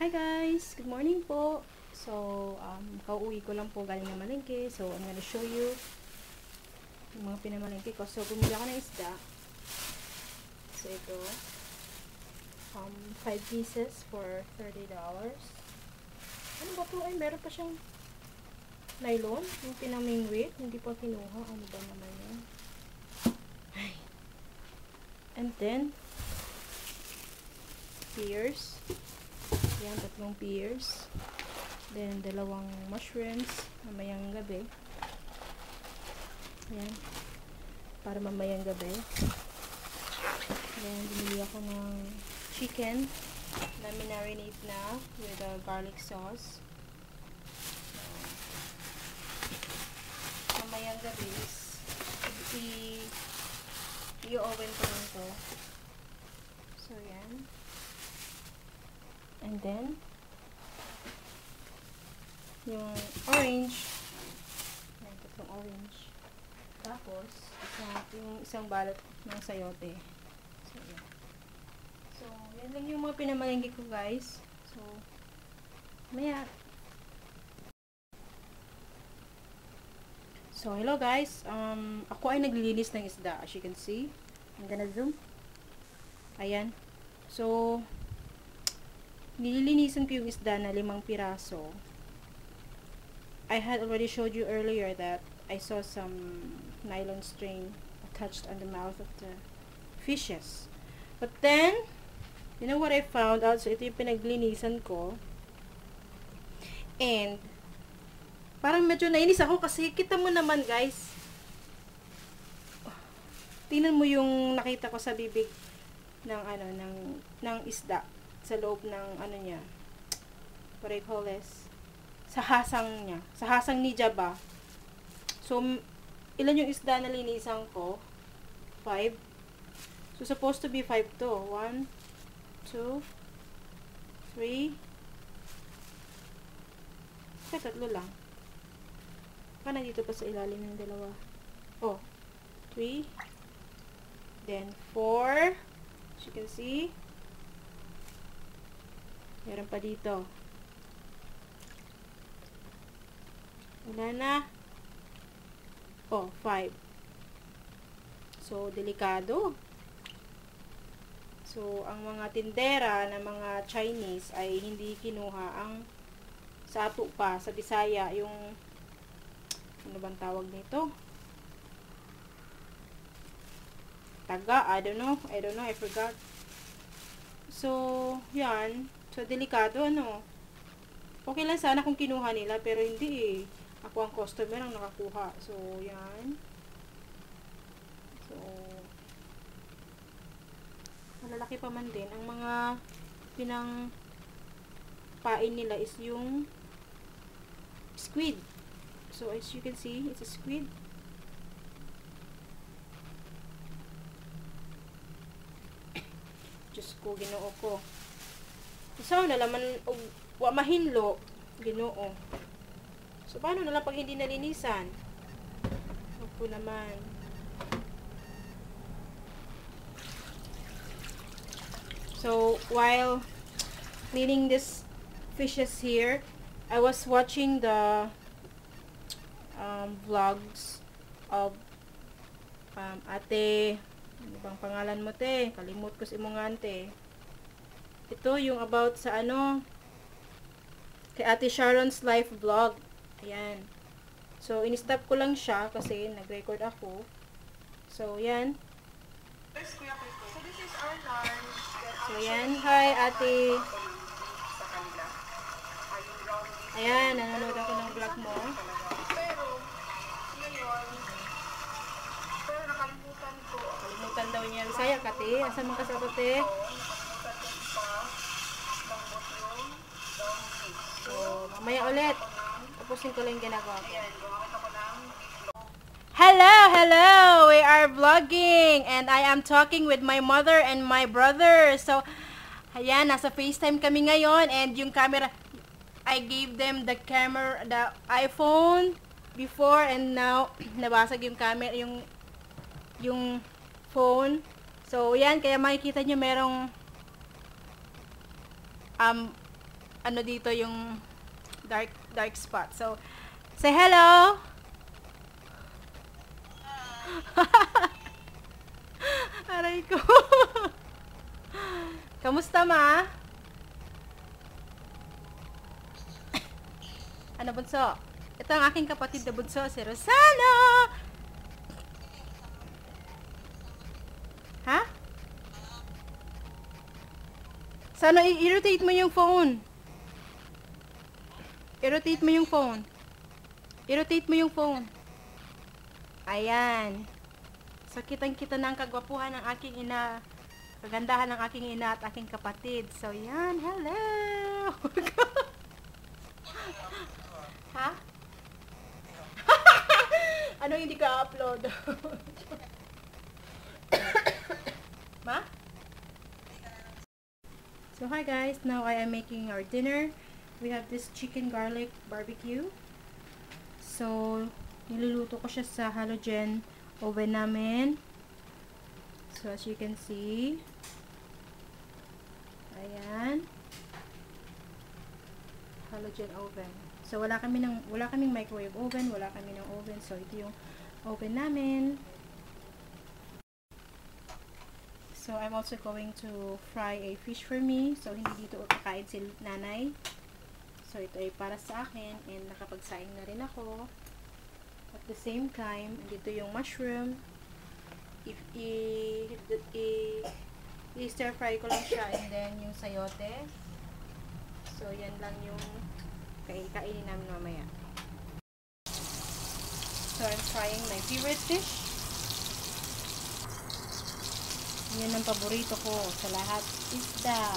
Hi guys! Good morning po! So, kauwi ko lang po galing ng malengke. So, I'm gonna show you yung mga pinamalengke ko. So, bumili ako ng isda. So, ito. 5 pieces for $30. Ano ba po? Ay, meron pa siyang nylon. Yung pinamingwit. Hindi pa kinuha. Ano ba naman yun? Ay. And then, pears. Yan, 3 pears. Then, 2 mushrooms. Mamayang gabi. Ayan. Para mamayang gabi. Then, bumili ako ng chicken na minarinate na with a garlic sauce. So, mamayang gabi is i-oven ko lang to. So, yan. And then, yung orange. Ayan, 3 orange. Tapos, yung isang balot ng sayote. So, yan. So, yan lang yung mga pinamalengke ko, guys. So, maya. So, hello guys. Ako ay naglilinis ng isda. As you can see. I'm gonna zoom. Ayan. So, nililinisan ko yung isda na 5 piraso. I had already showed you earlier that I saw some nylon string attached on the mouth of the fishes. But then, you know what I found out? So, ito yung pinaglinisan ko. And, parang medyo nainis ako kasi kita mo naman guys. Tingnan mo yung nakita ko sa bibig ng ng isda. Sa loob ng niya, what I call this, sa hasang niya, sa hasang ni Jaba. So, ilan yung isda na linisan ko? 5. So, supposed to be 5 to. 1, 2, 3. Kaya 3 lang. Baka nandito pa sa ilalim ng 2. Oh, 3. Then, 4. As you can see. Meron pa dito. Wala na. Oh, 5. So, delikado. So, ang mga tindera na mga Chinese ay hindi kinuha ang sapo pa sa Bisaya. Yung, ano bang tawag nito? Taga, I don't know, I forgot. So, yan. So, delikado, Okay lang sana kung kinuha nila, pero hindi eh. Ako ang customer ang nakakuha. So, yan. So, malalaki pa man din. Ang mga pain nila is yung squid. So, as you can see, it's a squid. Diyos ko, Ginoo ko. So, nalaman, wa mahinlo, Ginoo. So, paano nalang pag hindi nalinisan? Opo naman. So, while cleaning this fishes here, I was watching the vlogs of ate, ano bang pangalan mo te? Kalimut ko si imong ante. Ito yung about sa kay Ate Sharon's life vlog. Ayan. So, in-stop ko lang siya kasi nag-record ako. So, yan. So, this is our lunch. So, yan. Hi, Ate. Ayan, nanonood ako ng vlog mo. Pero, ngayon, nakalimutan ko. Kalimutan daw niya. Bisaya ka, te. Asa man ka sa te? So, mamaya ulit. Tapusin ko lang yung ginagawa ko. Hello, hello! We are vlogging and I am talking with my mother and my brother. So, ayan, nasa FaceTime kami ngayon and yung camera, I gave them the camera, the iPhone before and now, nabasag yung camera, yung phone. So, yan, kaya makikita nyo merong ano dito yung dark spot. So, say hello! Aray ko. Kamusta, ma? Ano, bunso? Ito ang aking kapatid na bunso, si Rosana! Ha? Sana i-rotate mo yung phone. I-rotate mo yung phone. I-rotate mo yung phone. Ayan. So, kitang-kita na ang kagwapuhan ng aking ina. Kagandahan ng aking ina at aking kapatid. So, yan. Hello! Ha? Ano hindi ka upload? Ma? So, hi guys. Now, I am making our dinner. We have this chicken garlic barbecue. So, niluluto ko siya sa halogen oven namin. So, as you can see. Ayan. Halogen oven. So, wala kaming microwave oven, wala kami ng oven. So, ito yung oven namin. So, I'm also going to fry a fish for me. So, hindi dito kakain si nanay. So, ito ay para sa akin. And nakapagsaing na rin ako. At the same time, dito yung mushroom. I-stir fry ko lang siya. And then, yung sayote. So, yan lang yung kainin namin mamaya. So, I'm frying my favorite fish. Yan ang paborito ko sa lahat. Isda.